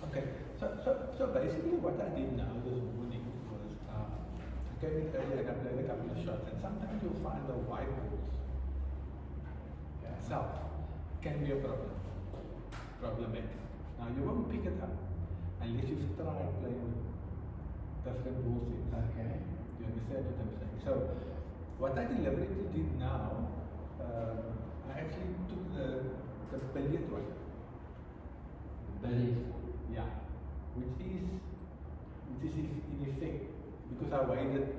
Okay, so basically what I did now this morning was I came in earlier and I played a couple of shots, and sometimes you'll find the white balls itself can be a problematic. Now you won't pick it up unless you've tried playing with different balls in. Okay. You understand what I'm saying? So what I deliberately did now, I actually took the billiard one. Billiard. Yeah, which is in effect, because I weighed it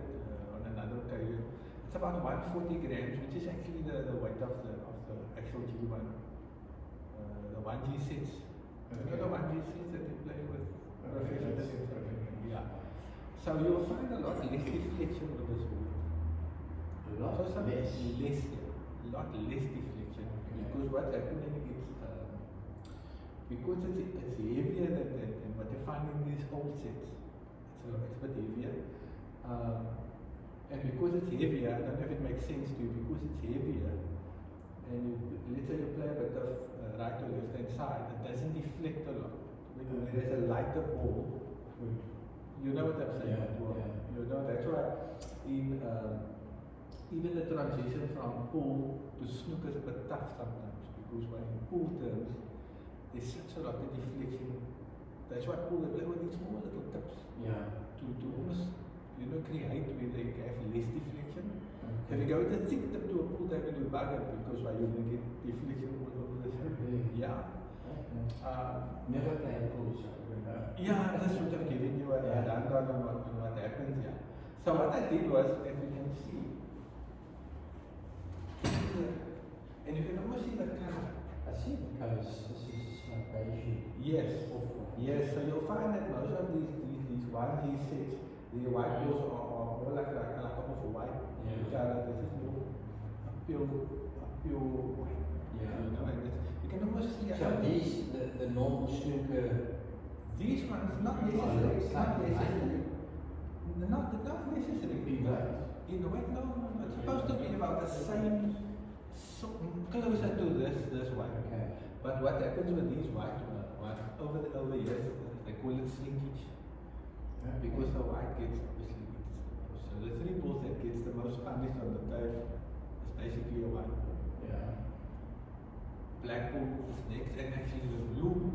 on another occasion, it's about 140 grams, which is actually the weight of the actual G1. The 1G sets. You know the 1G sets that they play with professionals? Yeah. So you'll find a lot less deflection with this ball. A lot So less. A lot less deflection. Because what's happening is because it's heavier than what you find in these old sets. It's a bit heavier. And because it's heavier, I don't know if it makes sense to you, because it's heavier, and let's say you play a bit of right or left hand side, it doesn't deflect a lot. When there's a lighter ball, you know what I'm saying? Yeah. You know, that's why in even the transition from pool to snooker is a bit tough sometimes, because when in pool terms, there's such a lot of deflection. That's why pool, they play with these small little tips. Yeah. To almost, create where they have less deflection. Okay. If you go with a thick tip to a pool, they will do bugger, because why you're going to get deflection all over the side. Really? Yeah. Okay. Never played pool, so yeah, this would have given you a rundown on what happens, yeah. So what I did was, as you can see, and you can almost see the color. I see the colours. This is like beige. Yes. Yes, so you'll find that most of these 1G sets, the white balls are more like off-white color. This is more a pure white. Yeah. And you can almost see. So these, the normal snooker. These ones, not necessarily. Not necessarily. Not necessarily. Big lights. In a way, no. It's supposed to be about the same, closer to this one. Okay. But what happens with these white ones, over years, they call it shrinkage. Okay. Because the white gets, obviously, so the three balls that gets the most punished on the table is basically a white ball. Yeah. Black ball is next, and actually the blue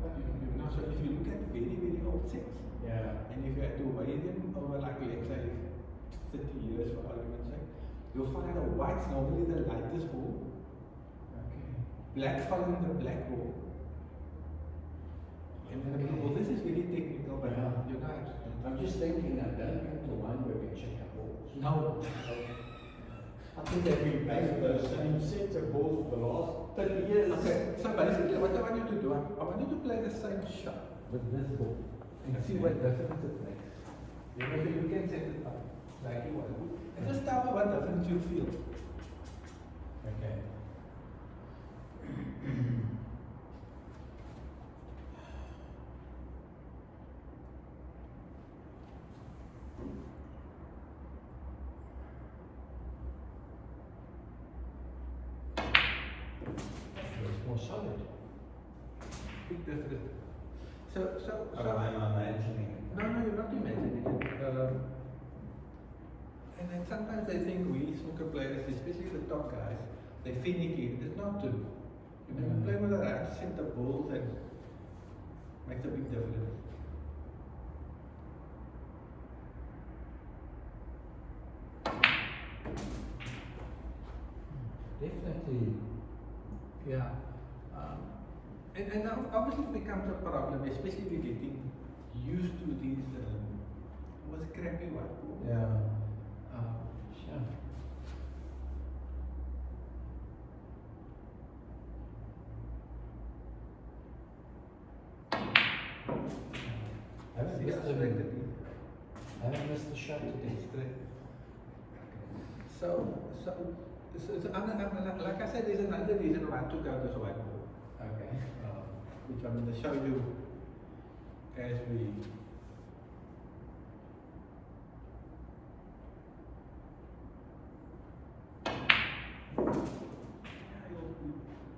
would be this. So if you look at very, very old sets, and if you had to weigh them over, like, let's say 30 years for argument's sake, you'll find the white's normally the lightest ball, black following the black ball, and then the blue ball. This is very technical, but I'm just thinking that don't come to one where we check our balls. no. I think they've been playing the same set of balls for the last 30 years. Okay, so basically what I want you to do, I want you to play the same shot with this ball and see what difference it makes. You can set it up like you want. And just tell me what difference you feel. Okay. It's more solid. Big difference. So I'm imagining. no, you're not imagining it. And then sometimes they think we snooker players, especially the top guys, they're finicky. It's not true. You play with the right set of balls and makes a big difference. Definitely. Yeah. And now obviously it becomes a problem, especially if you're getting used to these what's crappy white ball. Yeah. Sure. Haven't missed the shot today. So like I said, there's another reason why I took out this white ball, Okay. which I'm going to show you as we.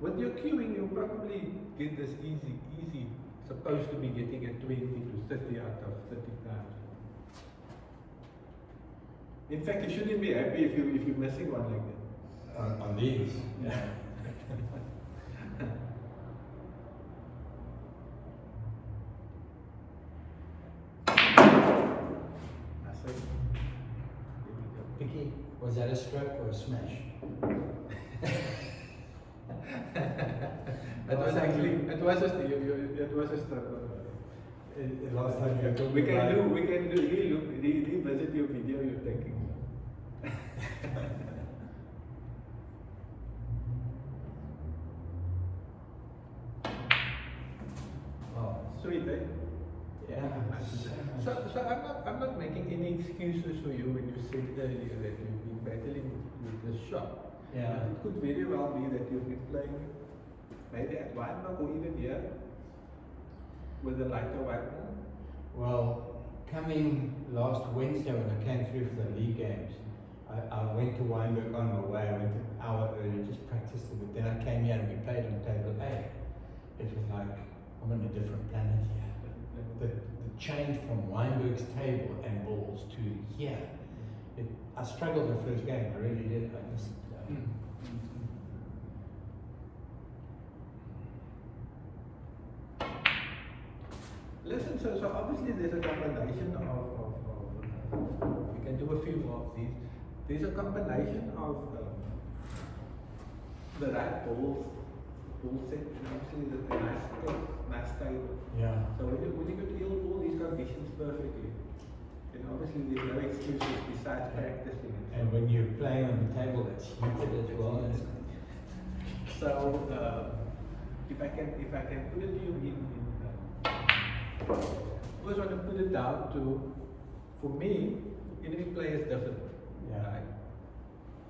With your cueing, you'll probably get this easy, supposed to be getting a 20 to 30 out of 30 times. In fact, you shouldn't be happy if you're missing one like that. On these. Yeah. Vicky, was that a stroke or a smash? It was actually, it was a struggle. Last time you told We me can about- revisit your video you're taking. Oh, Sweet, eh? yeah. So I'm not making any excuses for you when you said earlier that you've been battling with this shot. Yeah. But it could very well be that you've been playing maybe at Weinberg or even here with a lighter white ball. Well, coming last Wednesday when I came through for the league games, I went to Weinberg on my way. I went an hour early, just practiced a bit. Then I came here and we played on table A. It was like I'm on a different planet here. The change from Weinberg's table and balls to here. I struggled the first game. I really did. I just. Listen, so obviously there's a combination of we can do a few more of these. There's a combination of the right ball set, and obviously the nice table. Yeah. So when you could deal all these conditions perfectly, then obviously there's no excuses besides practicing. And when you're playing on the table, that's heated as well. So if I can put it to you in I always want to put it down to, for me, every player is different. Yeah. Right?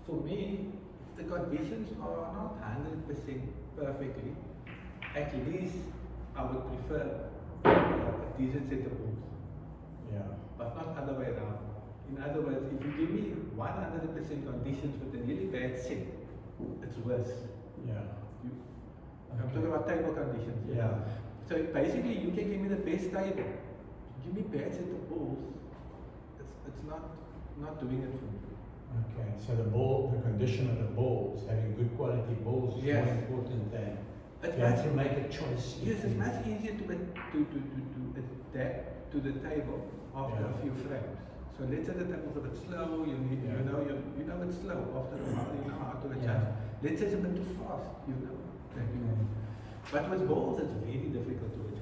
For me, if the conditions are not 100% perfectly, at least I would prefer a decent set of balls. Yeah. But not other way around. In other words, if you give me 100% conditions with a really bad set, it's worse. Yeah. I'm talking about table conditions. Yeah. So basically, you can give me the best table. Give me bad set of balls. It's not doing it for me. Okay, so the condition of the balls, having good quality balls is Yes. more important than It's you have much- to make a choice. Yes, it's much easier to adapt to the table after a few frames. So let's say the table's a bit slow. You know it's slow. After a while, you know how to adjust. Yeah. Let's say it's a bit too fast. You know. But with balls, it's very difficult to adjust.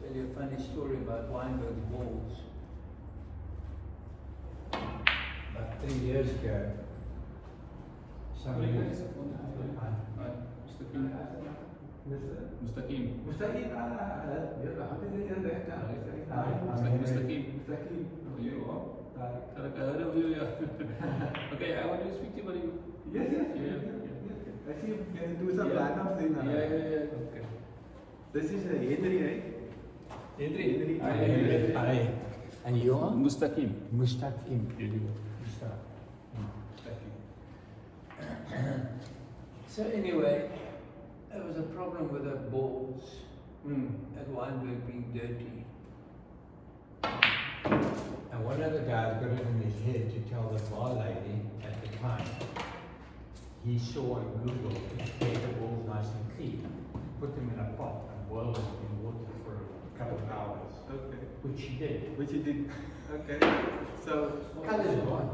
Tell you a funny story about Weinberg's balls. About 3 years ago, somebody was. Mustaqim. Mustaqim, Mustaqim. You are? I heard of you, yeah. Okay, I want to speak to you about you. Yes. Yeah. I see you can do some Yeah. random thing. Yeah. Okay. This is a Henry, right? Henry. Aye. And you are? Mustaqim. Mustaqim. So anyway, there was a problem with the balls at Weinberg being dirty. And one of the guys got it in his head to tell the bar lady at the time. He saw on Google to get the balls nice and clean, put them in a pot and boil them in water for a couple of hours, Okay. which he did. Which you did. Okay. So, Colors gone.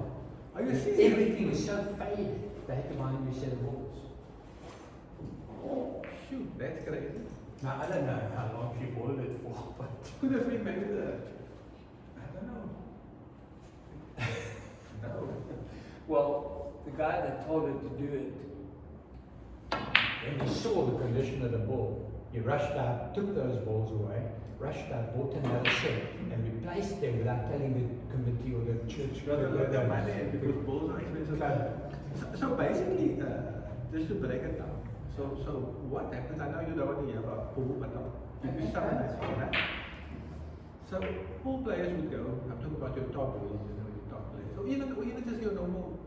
are you serious? Everything was so faded. They had to buy a new set of balls. Oh, shoot, that's crazy. Now I don't know how long she boiled it for, but Could have been maybe I don't know. No. Well, the guy that told her to do it, when he saw the condition of the ball, he rushed out, took those balls away, rushed out, bought another set, and replaced them without telling the committee or the church. The money and because balls are expensive. So basically, just to break it down. So what happens? I know you don't want to hear about pool, but I'll give you some nice right? So pool players would go. I'm talking about your top boys, your top players. So even just your normal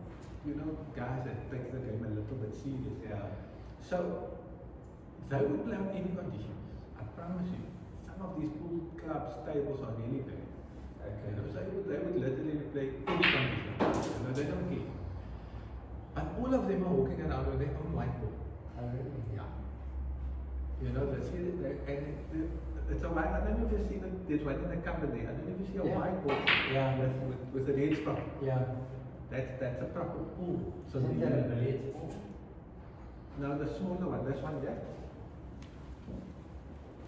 guys that take the game a little bit serious. Yeah. So they would play on any conditions. I promise you. Some of these pool clubs tables are really bad. Okay. They would literally play any conditions. They don't care. And all of them are walking around with their own whiteboard. Oh, really? Yeah. That's it. And it's a white. I don't know if you've seen it. There's one in the company. I don't know if you see a Yeah. whiteboard. Yeah. With a red spot. Yeah. That's a proper pool. So Isn't that a billiard? now the smaller one. This one, yeah.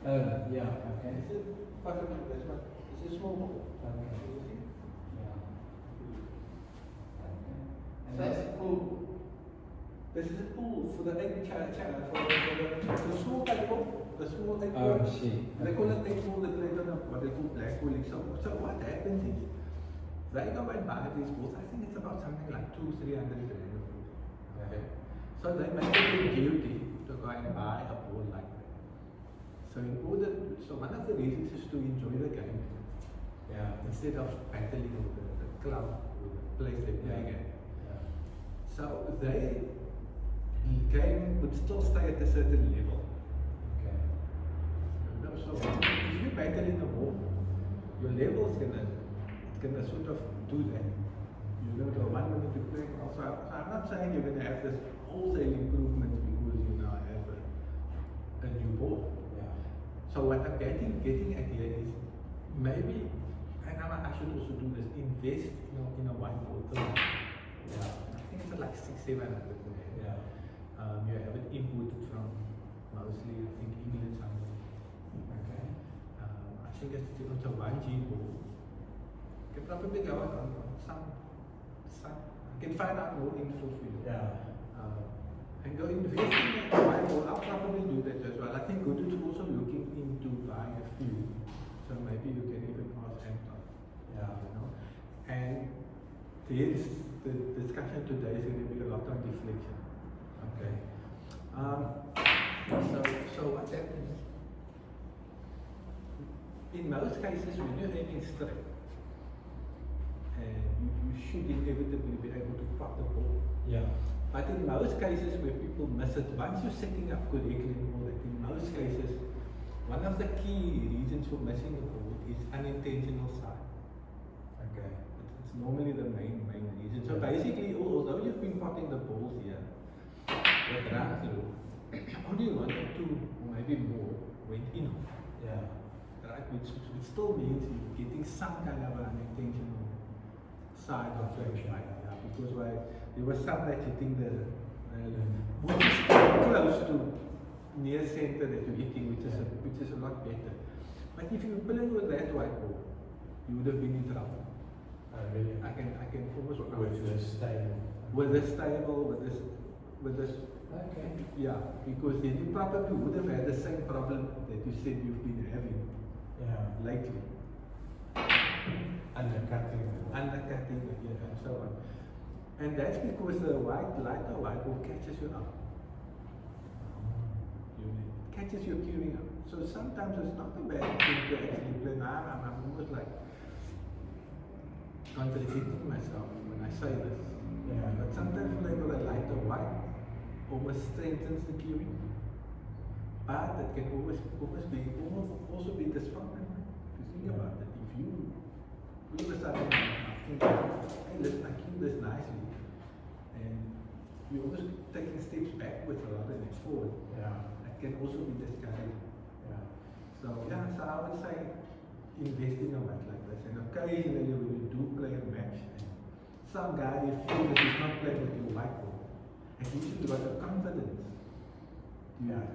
Oh, yeah. Okay. This is possibly this one. This is small pool. Okay. You see? Yeah. Okay. And So- that's a pool. This is a pool for the egg channel for the small table. The small egg Oh, pool. I see. They call it egg pool. They don't know what they call black pooling. So what happens is they go and buy these pools. I think it's about something like 200-300 rand a pool. Okay. So they make it duty to go and buy a pool like that. So one of the reasons is to enjoy the game. Yeah. Instead of battling with the club or the place they're playing at. Yeah. So the game would still stay at a certain level. Okay. So if you battle in the wall, your level is gonna sort of do that. The 1 minute to play. Also, I'm not saying you're gonna have this wholesale improvement because you now have a new ball. Yeah. So what I'm getting at here is maybe, and I should also do this, invest in a whiteboard. Yeah. I think it's like 600-700 rand. Yeah. You have it imported from mostly, I think, England somewhere. Okay. I think it's a 1G ball. You can probably go on some. I can find out more info for you. Yeah. And go invest in a whiteboard. I'll probably do that as well. I think Good is also looking into buying a few. So maybe you can even ask Anton. Yeah. And the discussion today is going to be a lot on deflection. Okay. So what happens? In most cases, when you're aiming straight, and you should inevitably be able to pop the ball. Yeah. But in most cases where people miss it, once you're setting up correctly and all that, in most cases, one of the key reasons for missing the ball is unintentional side. Okay. It's normally the main reason. So basically, although you've been potting the balls here, that run through, only 1 or 2, or maybe more, went in. Yeah. Right? Which still means you're getting some kind of an unintentional side of Deflection. yeah, because there was some that you think which is close to near center that you're hitting, which is a lot better. But if you were playing with that white ball, you would have been in trouble. Really? I can almost With this stable. with this table, with this. Okay. Yeah, because then you probably would have had the same problem that you said you've been having Yeah. lately. Undercutting. Undercutting again and so on. And that's because the lighter white ball catches you up. It catches you queuing up. So sometimes it's not a bad thing to actually play. Now I'm almost like contradicting myself when I say this. Yeah. But sometimes playing with a lighter white almost strengthens the queuing. But it can also be disruptive. If you think about it, if you all of a sudden think, hey, listen, I cue this nicely, and you're almost taking steps backwards rather than forward. Yeah. It can also be discouraging. Yeah. So I would say invest in a match like this, and occasionally when you do play a match, and some guy you feel that he's not playing with your white ball, and you should got the confidence. Yeah.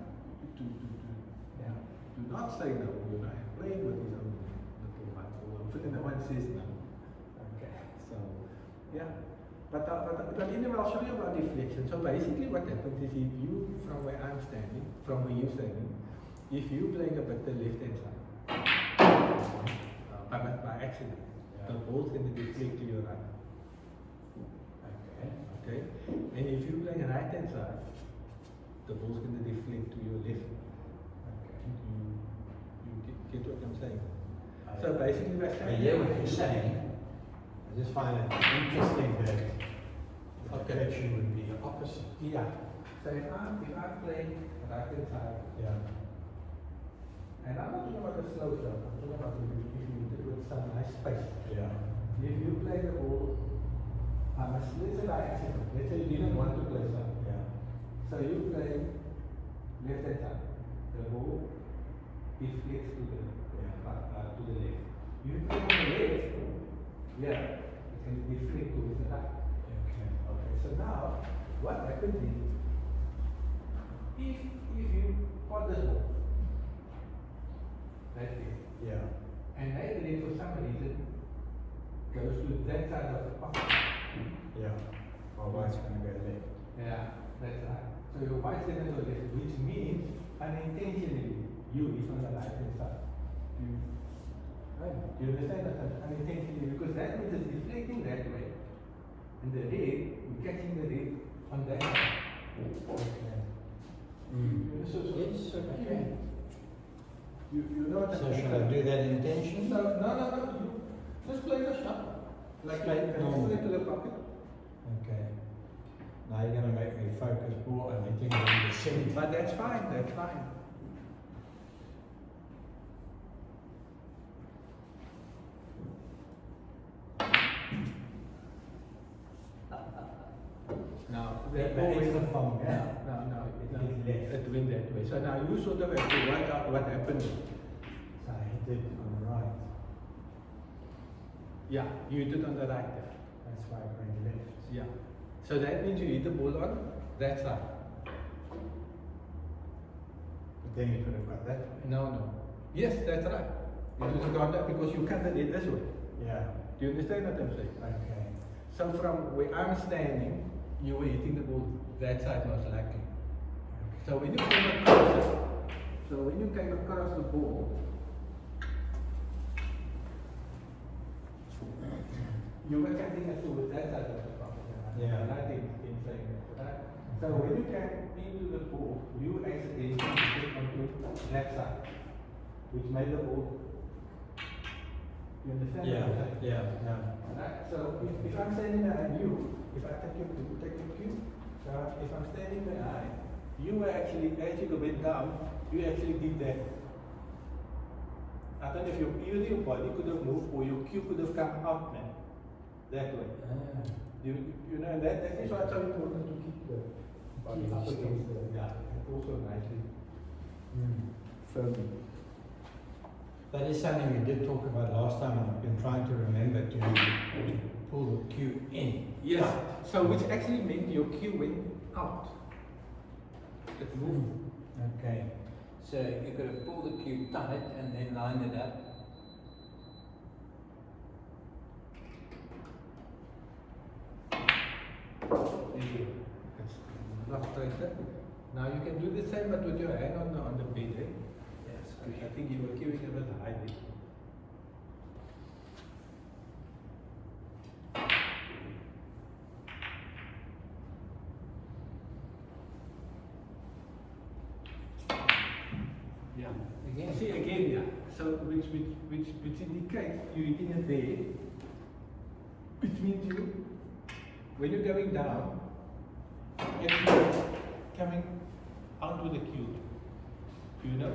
Yeah. Do not say no. You're not playing with his own little white ball. No one says no. Okay. So yeah. But anyway, I'll show you about deflection. So basically what happens is if you, from where I'm standing, from where you're standing, if you're playing a bit the left hand side, by accident, the ball's going to deflect to your right. Okay? And if you're playing right hand side, the ball's going to deflect to your left. Okay. You get what I'm saying? So basically, I hear what you're saying. I just find it interesting that Affection would be the opposite. Yeah. So if I play right hand side, Yeah. and I'm not talking about a slow shot, I'm talking about if you do it with some nice space. Yeah. If you play the ball, let's say by accident, let's say you didn't want to play some. Yeah. So you play left hand side. The ball deflects to the to the left. You play on the left, yeah, it can deflect towards the right. Okay. Okay, so now what happens is if you pot this ball like this, Yeah. and then for some reason goes to that side of the pocket. Yeah. Or white's going to go left. Yeah, that's right. So your white is going to left, which means unintentionally you is on the right hand side. Right? Do you understand that? Unintentionally, because that means it's deflecting that way. And the red, we're catching the red on that side. Okay. So, Yes, okay. You know what So shall I do that intention? No, you just play the shot. Like Play you normal. put it to the pocket. Okay. Now you're going to make me focus more on hitting in the center. But that's fine, that's fine. Now, That that is always the fun, yeah. No, It left. it went that way. So now you sort of have to work out what happened. So I hit it on the right. Yeah, you hit it on the right there. That's why I went left. Yeah. So that means you hit the ball on that side. But then you could have got that way. No. Yes, that's right. It was gone that because you can't hit it this way. Yeah. Do you understand what I'm saying? Okay. So from where I'm standing, you were hitting the ball that side most likely. So when you came across the ball, you were catching it towards that side of the pocket. Yeah. And I think in saying that, right? So when you came into the ball, you accidentally hit onto that side, which made the ball. You understand what I'm saying? Yeah. Right? So if I'm standing behind you, if I take your cue, if I'm standing behind, you were actually, as you went down, you actually did that. I don't know if either your body could have moved or your cue could have come out, man. That way. You know, and that is why it's so important to keep the body up against the, and also nicely firmly. That is something we did talk about last time, and I've been trying to remember to pull the cue in. Yes. So which actually meant your cue went out. It moved. Okay. So you've got to pull the cue tight and then line it up. It's not straighter. Now you can do the same but with your hand on the bed. Eh? Yes. I think you were giving a bit high there. Yeah. Again. See again, yeah. So which indicates you hitting it there, which means you, when you're going down, actually coming out with the cue. You know?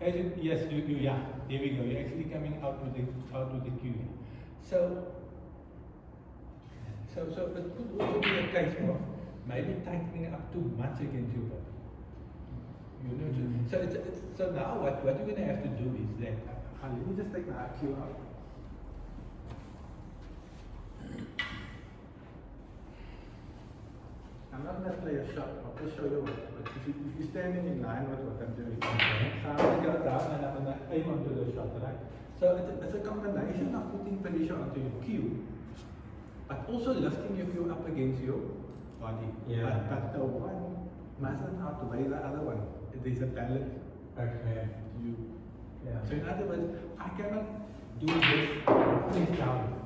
As you, yes, yeah. There we go. You're actually coming out with the cue. So it could also be a case of maybe tightening up too much against your body. You know, so now what you're going to have to do is that, let me just take my cue out. I'm not going to play a shot, I'll just show you what. But if you're standing in line with what I'm doing, so I'm going to go down and I'm going to aim onto the shot, right? So it's a combination of putting pressure onto your cue, but also lifting your cue up against your body. Yeah. But the one mustn't outweigh the other one. There's a balance. Okay. Yeah. So in other words, I cannot do this and pull it down.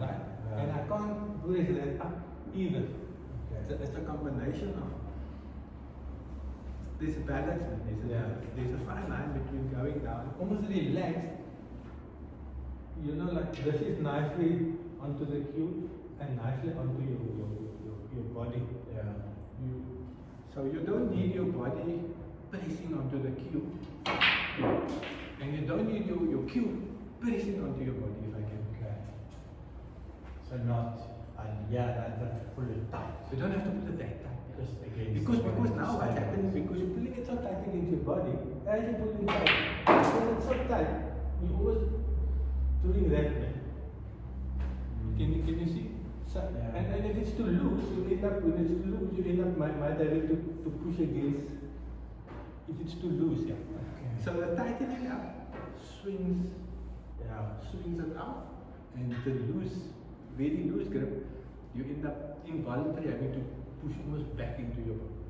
Right? And I can't do this and up either. Okay. It's a combination of this balance. There's a fine line between going down, almost relaxed. you know, like this is nicely onto the cue and nicely onto your body. Yeah. So you don't need your body pressing onto the cue, and you don't need your cue pressing onto your body, if I can. Okay. So not, yeah, I don't pull it tight. You don't have to put it that tight. Just against Because the body, now what's stabilize. happening, because you're pulling it so tight against your body, as you pull it tight, when it's so tight, you're always doing that, man. Can you see? So, Yeah. and if it's too loose, you end up, when it's too loose, you end up my direct to push against, if it's too loose, yeah. Okay. So the tightening up swings it out, and the loose, very loose grip, you end up involuntarily having to push almost back into your body.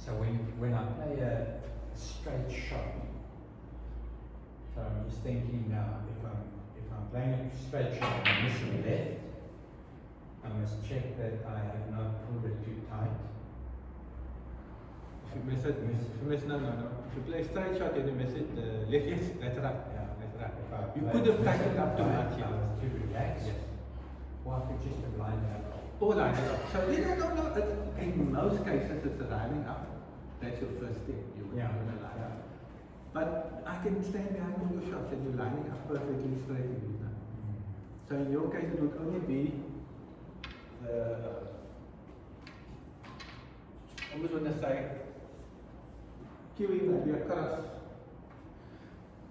So when I play a straight shot, so I'm just thinking now, if I'm playing a straight shot and I'm missing left, I must check that I have not pulled it too tight. If you miss it, no. If you play straight shot and you miss it, left, yes, that's right. Yeah. That's right. If I You play could have miss tightened it up too tight, much, yeah. I was too relaxed. Yes. Or I could just have lined it up. Or line it up. So no. In most cases, it's a lining up. That's your first step. You're Yeah. going to line up. But I can stand behind all your shots and you're lining up perfectly straight in it now. So in your case, it would only be I was going to say queuing maybe across.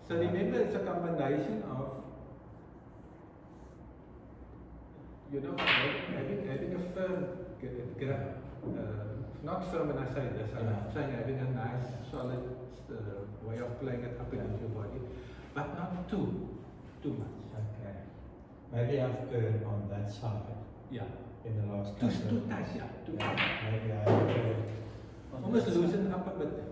So remember, it's a combination of having a firm grip, not firm when I say this, I'm saying having a nice solid way of playing it up against your body, but not too much. Okay. Maybe I've erred on that side Yeah. in the last Too couple of tight, months. yeah. Too Yeah, tight. maybe I have erred. Almost loosen up a bit.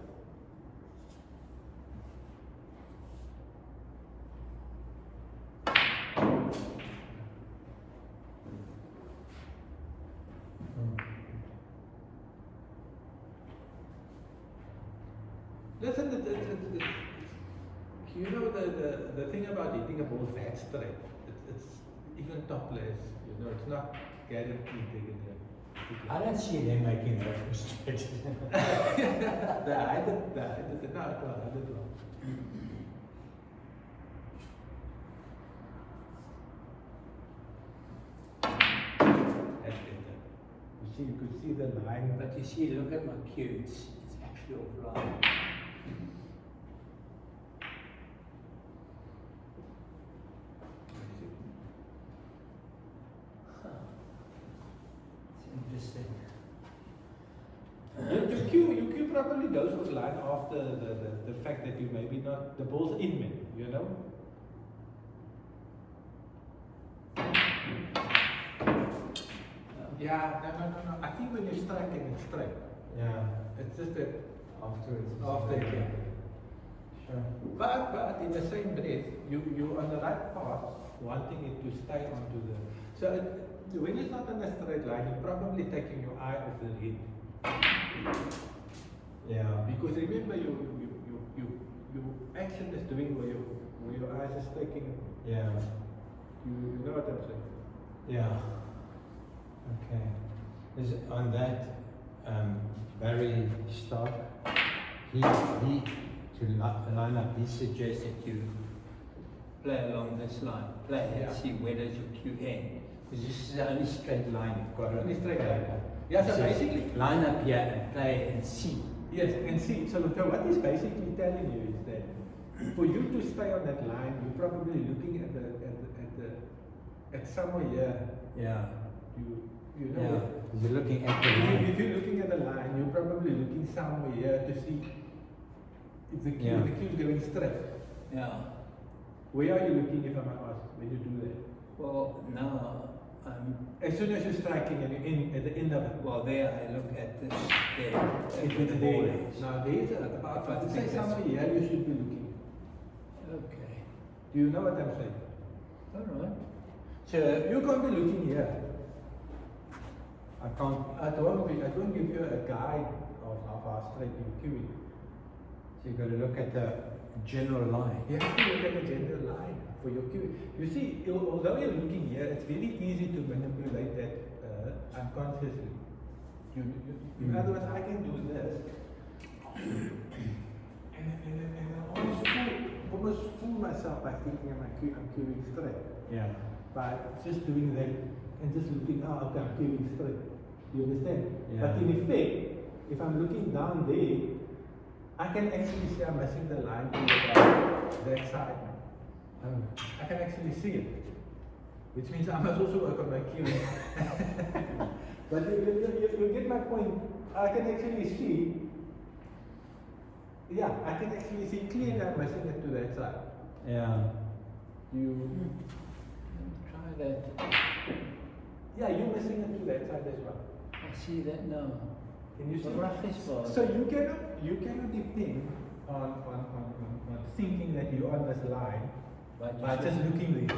Listen, you know the thing about hitting a ball that straight, it's even top players, it's not guaranteed they can I don't see them making that mistake. I did not. That's better. You could see the line. But you see, look at my cue, it's actually offline. It's interesting. Your cue probably goes offline after the fact that you maybe not, the ball's in me, Yeah, no. I think when you're striking, it's straight. Yeah. It's just that Afterwards. after it, yeah. Sure. But in the same breath, you're on the right path, wanting it to stay onto the. So when it's not on a straight line, you're probably taking your eye off the lead. Yeah. Because remember, your action is doing where your eyes is taking. Yeah. You know what I'm saying? Yeah. Okay. Is on that Barry Stark, he to line up, he suggested you Play along this line, play and Yeah. see where does your cue end. because this is the only straight line you've got. Only straight line. Yeah, so It says, basically. line up here and play and see. Yes, and see, so what he's basically telling you is that for you to stay on that line, you're probably looking at somewhere here. Yeah. You know. Yeah. Because you're looking at the If line. you're looking at the line, you're probably looking somewhere here to see if the cue, Yeah. the cue is going straight. Yeah. Where are you looking, if I might ask, when you do that? Well, now As soon as you're striking and you're in at the end of it. well, there I look at this there. That's If where it's the ball there. is. Now there's about, If I say think that's- somewhere here you should be looking. Okay. Do you know what I'm saying? All right. So you can't be looking here. I can't. I don't give you a guide of how far straight you're queuing. So you've got to look at the general line. You have to look at the general line for your cue. You see, although you're looking here, it's very easy to manipulate that unconsciously. In other words, I can do this. And I almost fool myself by thinking I'm queuing straight. Yeah. By just doing that and just looking, okay, I'm queuing straight. You understand? Yeah. But in effect, if I'm looking down there, I can actually see I'm missing the line to that side. I can actually see it. Which means I must also work on my queuing. But you get my point. I can actually see. Yeah, I can actually see clearly I'm missing it to that side. Yeah. Try that. Yeah, you're missing it to that side as well. I see that now. Can you see? Rough is far. So you cannot depend on thinking that you're on this line by just looking there.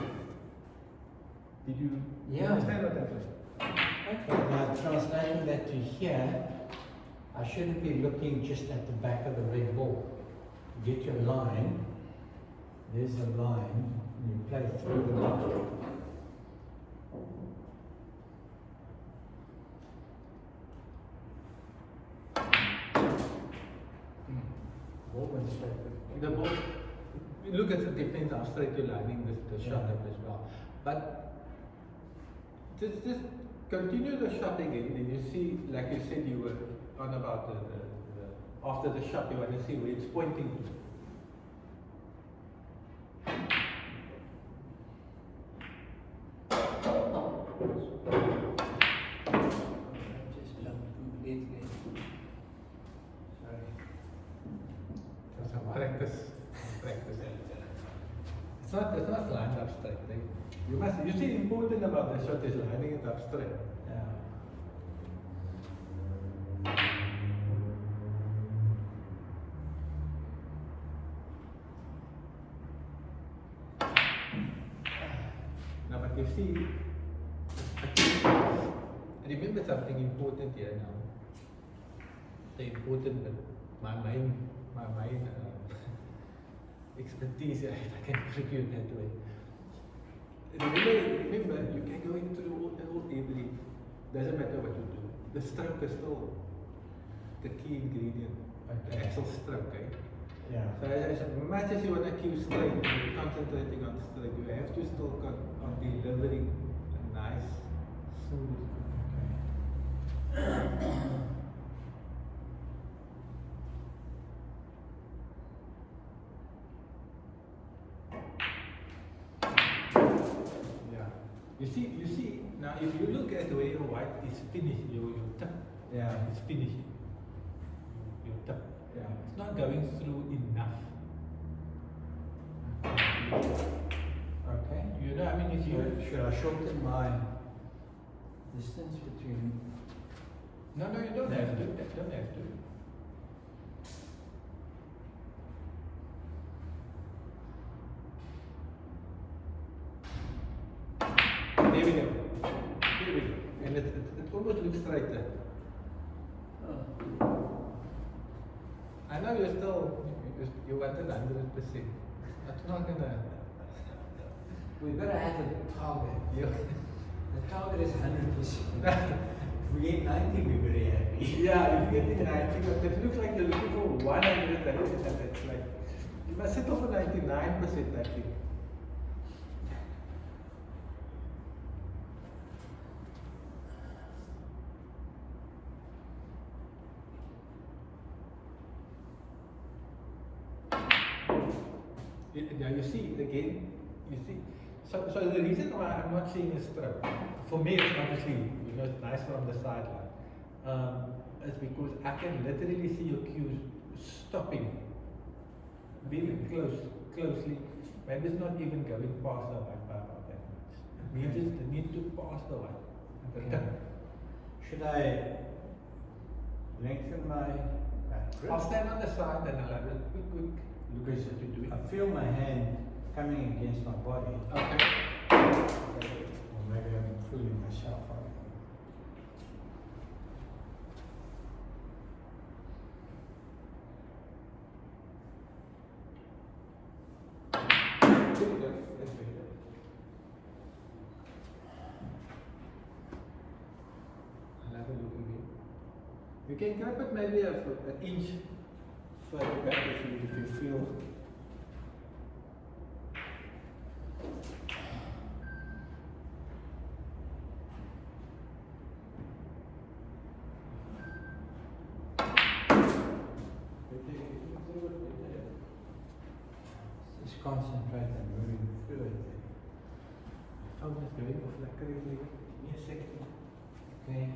Did you understand what I'm saying? Okay. Now translating that to here, I shouldn't be looking just at the back of the red ball. You get your line, there's a line, and you play through the line. Ball went straight. The ball, look at it, depends how straight you're lining the shot up as well. But just continue the shot again, and you see, like you said, you were on about the after the shot, you want to see where it's pointing to. Just jumped completely. Sorry. So some practice. It's not lined up straight. You see, important about the shot is lining it up straight. Yeah. Now, but you see, remember something important here now. The important, but my main expertise, if I can put it that way. Remember, you can go into all every. Doesn't matter what you do. The stroke is still the key ingredient. The actual stroke, okay? Yeah. So as much as you want to cue straight, you're concentrating on straight, you have to still on delivering a nice, smooth. You see, now if you look at where your white is finished, your tip is finished. Your tip. Yeah. It's not going through enough. Okay. You know, I mean, if you Should I shorten my distance between? No, you don't have to. You don't have to. There we go. And it almost looks straighter. Oh. I know you wanted 100%. That's not gonna. We better have a target. You, The target is 100%. If we get 90, we're very happy. yeah, if you get 90, it looks like you're looking for 100, and it's like you must settle for 99%, I think. Now you see again, so the reason why I'm not seeing a stroke, for me it's obviously, it's nice from the sideline, is because I can literally see your cues stopping very closely. Maybe it's not even going past the white by about that much. It needs to pass the white. Okay. Should I lengthen my grip? I'll stand on the side and I'll have a quick look at what you're doing. I feel my hand coming against my body. Okay. Or maybe I'm fooling myself. I don't know. You can grab it maybe an inch further back if you feel. Just concentrate on moving through it. Phone is going off like crazy. Give me a second. Okay.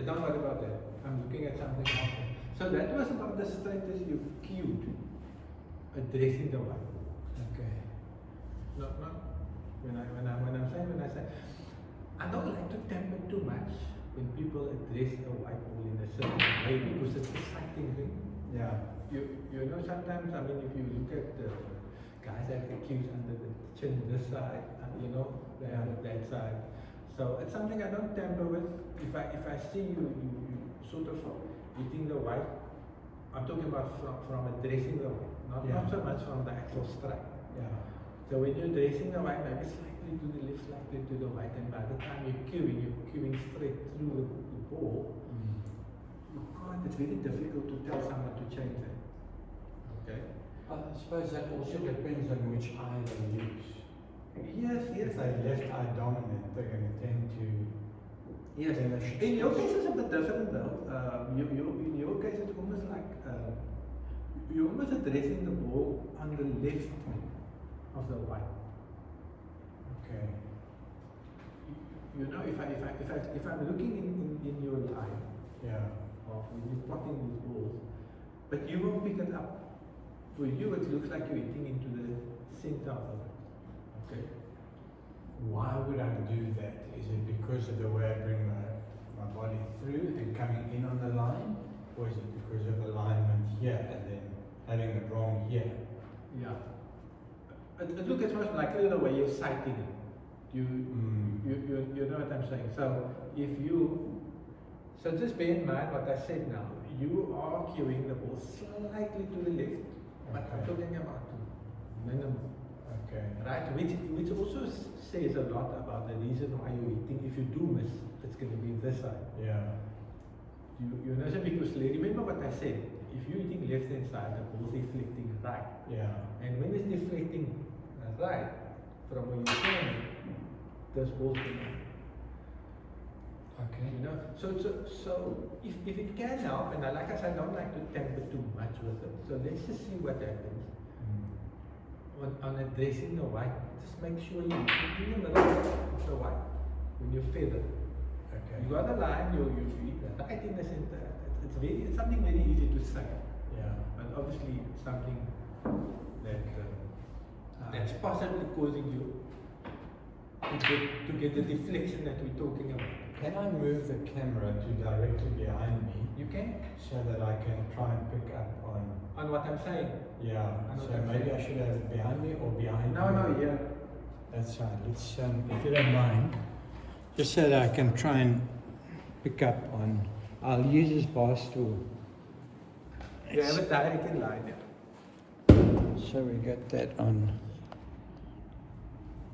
Don't worry about that. I'm looking at something else. So that was about the strategy you've cued, addressing the white. Okay. Not when I say I don't like to temper too much when people address a white ball in a certain way because it's exciting thing. Yeah. You know sometimes I mean if you look at the guys that get cues under the chin this side, you know, they are at that side. So it's something I don't tamper with. If I see you sort of hitting the white, I'm talking about from addressing the white, not so much from the actual strike. Yeah. So when you're addressing the white, maybe slightly to the left, slightly to the right, and by the time you're queuing straight through the ball, you can't. It's very difficult to tell someone to change that. Okay. I suppose that also depends on which eye they use. Yes. If they're left eye dominant, they're going to tend to. Yes. In your case, it's a bit different though. In your case, it's almost like you're almost addressing the ball on the left of the white. Okay. You know, if I'm looking in your line, of when you're plotting these balls, but you won't pick it up. For you, it looks like you're hitting into the center of it. Okay. Why would I do that? Is it because of the way I bring my body through and coming in on the line? Or is it because of alignment here and then having it wrong here? Yeah. It looks as much like the way you're sighting it. You know what I'm saying? So so just bear in mind what I said now. You are cueing the ball slightly to the left, but I'm talking about minimum. Okay. Right, which also says a lot about the reason why you're hitting. If you do miss, it's going to be this side. Yeah. You know, so because remember what I said. If you're hitting left hand side, the ball's deflecting right. Yeah. And when it's deflecting right from where you're standing, this ball's going to. Okay. You know, so if it can help, and like I said, I don't like to temper too much with it. So let's just see what happens. On addressing the white, just make sure you're in the middle of the white when you feather. Okay. You got a line, you hit right in the center. It's something very easy to say. Yeah. But obviously it's something that's possibly causing you to get the deflection that we're talking about. Can I move the camera to directly behind me? You can? So that I can try and pick up on what I'm saying? Yeah. So maybe I should have it behind me or behind No, you? yeah. That's fine. Let's, if you don't mind, just so that I can try and pick up on. I'll use this bar stool. You have a direct line, yeah. So we got that on.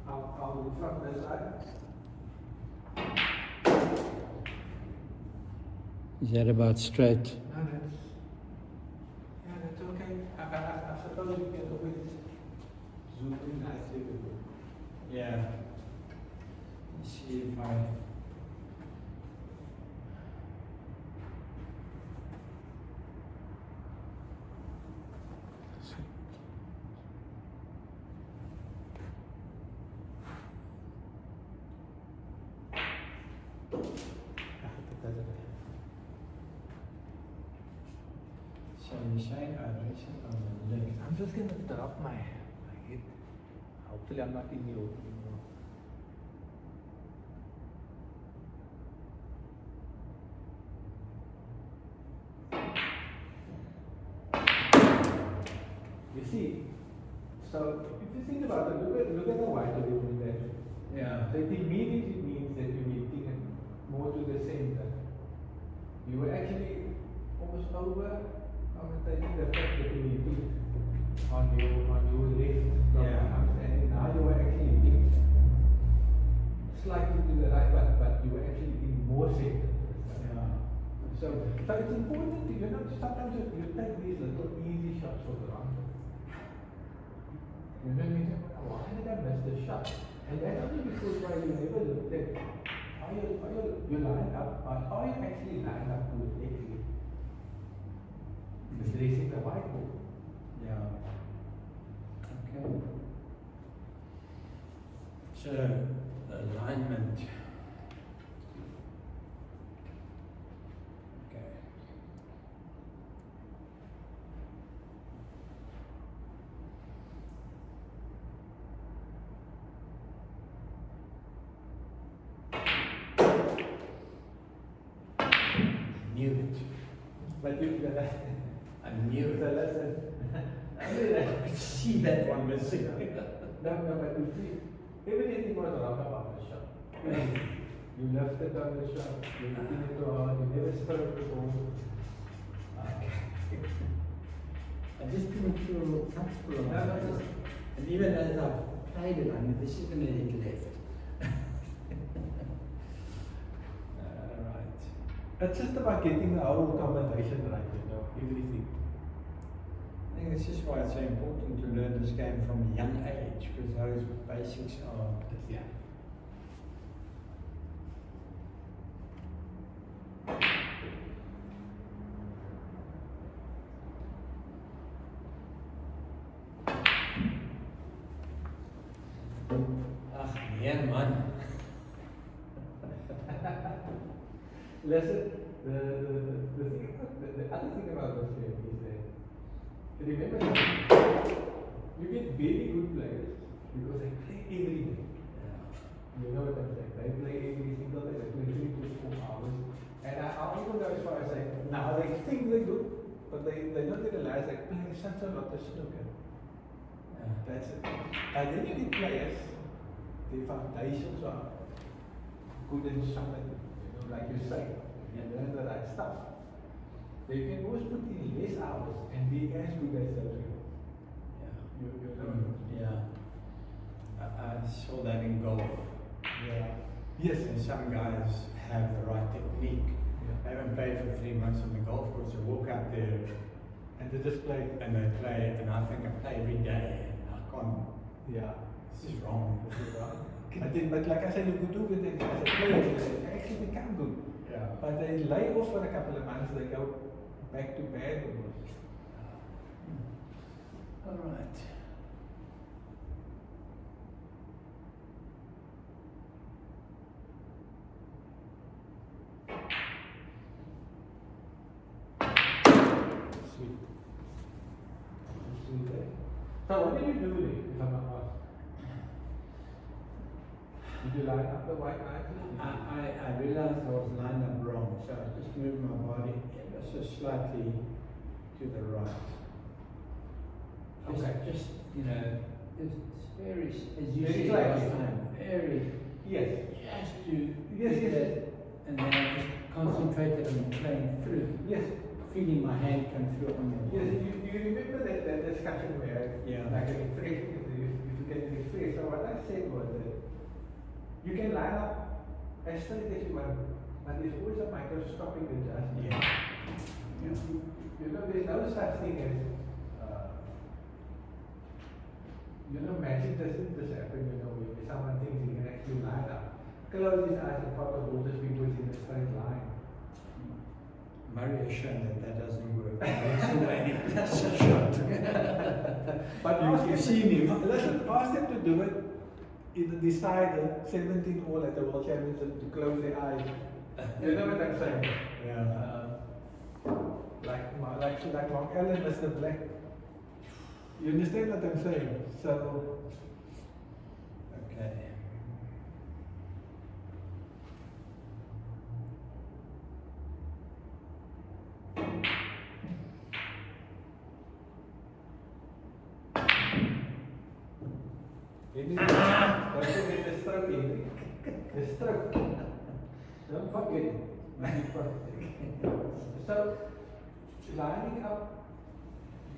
I'll look from this side. Is that about straight? No, that's okay. I suppose you can always zoom in nicely with it. Yeah. Let's see if I. So you're saying I racing on the left. I'm just going to drop my head. I'll Hopefully I'm not in the open anymore. You see, so if you think about it, look at the white of the indentation. Yeah. That immediately means that you're hitting it more to the center. You were actually almost overcompensating the fact that you hit it on your left from Yeah. my understanding. Now you were actually hitting slightly to the right, but you were actually in more center. Yeah. So it's important to, sometimes you take these little easy shots for granted. You know, you say, why did I miss the shot? And that's only because why you never looked at how you line up, but how you actually line up to actually addressing the whiteboard. Yeah. Okay. So, alignment. Okay. Knew it. But you, I knew it's a it. lesson. I could see that one missing. No, but you see, everything was wrong about the shot. You left it on the shot, you didn't it on, you never spoke before. I just didn't feel real comfortable. No, no, no. And even as I played it, I knew this is going to hit left. Right. It's just about getting the whole combination right, everything. I think this is why it's so important to learn this game from a young age, because those basics are. Yeah. Ach, yeah, man. Listen, the other thing about this game is that, remember, you get very good players because they play every day. You know what I'm saying? They play every single day, they play 3 to 4 hours. And I'll even go as far as saying, now they think they're good, but they don't realize they play such a lot of snooker. That's it. And then you get players, the foundations are good and solid, like you say, you learn the right stuff. They can always put in less hours and be as good as those people. You know. Yeah. I saw that in golf. Yeah. Yes. And some guys have the right technique. Yeah. They haven't played for 3 months on the golf course. They walk out there And they just play. and they play, and I think I play every day. And I can't. Yeah. This is wrong. This is right. But like I said, you could do with it as a player, they actually become good. Yeah. But they lay off for a couple of months, they go back to bad almost. All right. Sweet. Sweet, eh? So what did you do then, if I'm not asked? Did you line up the white nicely? I realized I was lined up wrong, so I just moved my body ever so slightly to the right. Okay. Just it's very, as you Very said last slightly. time, very, Yes. just to Yes, get yes. that, and then I just concentrated on playing through, Yes. feeling my hand come through on the Yes, you remember that discussion we had? Yeah. Like a refresh, if you can refresh. So what I said was that you can line up as straight as you want, but there's always a microscopic adjustment. Yeah. You know, there's no such thing as, magic doesn't just happen, when someone thinks he can actually line up. Close his eyes and follow all those people in a straight line. Murray has shown that doesn't work. There's no way he plays a shot. But You've seen him. Listen, ask them to do it in the decider, 17 all at the World Championship to close their eyes. You know what I'm saying? Yeah. Like Mark Allen, Mr. Black. You understand what I'm saying? So, Okay. Don't forget the stroke in. The stroke. Don't forget. So, lining up,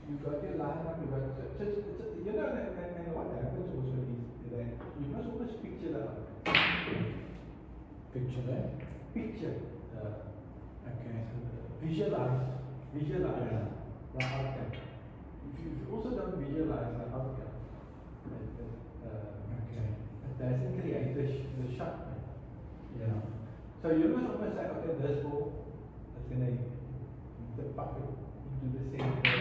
you got your line up, you got you know, and what happens also is that you must always picture the Picture that. picture, Okay. visualize Yeah. the outcome. If you also don't visualize the outcome, Okay. it doesn't create the shot. Yeah. So you must always say, okay, this ball is going to hit the bucket into the center.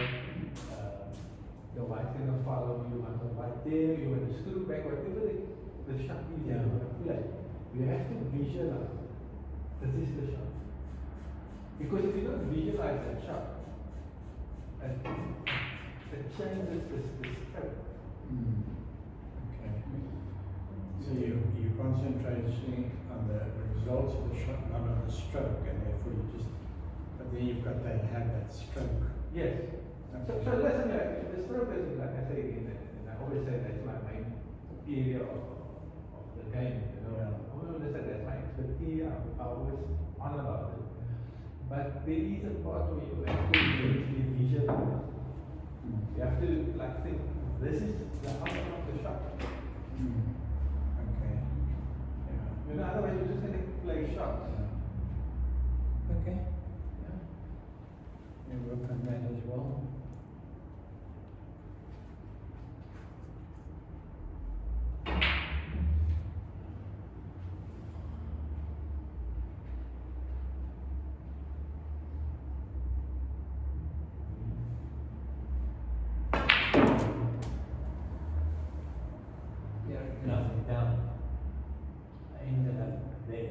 The white's going to follow you on the white there, you want to screw back, whatever the shot is that you want to play. You have to visualize. This is the shot. Because if you don't visualize that shot, it changes the stroke. Okay. So you concentrating on the results of the shot, not on the stroke, and therefore you just, but then you've got to have that stroke. Yes. So listen, the stroke is, like I say again, and I always say that's my main area of the game, you know. Yeah. I always say that's my expertise, I always on about it. But there is a part where you have to eventually visualize. You have to like think, this is the outcome of the shot. Okay. Yeah. You know, otherwise you're just going to play shots. Okay. Yeah. You work on that as well. Yeah, nothing down. I ended up there.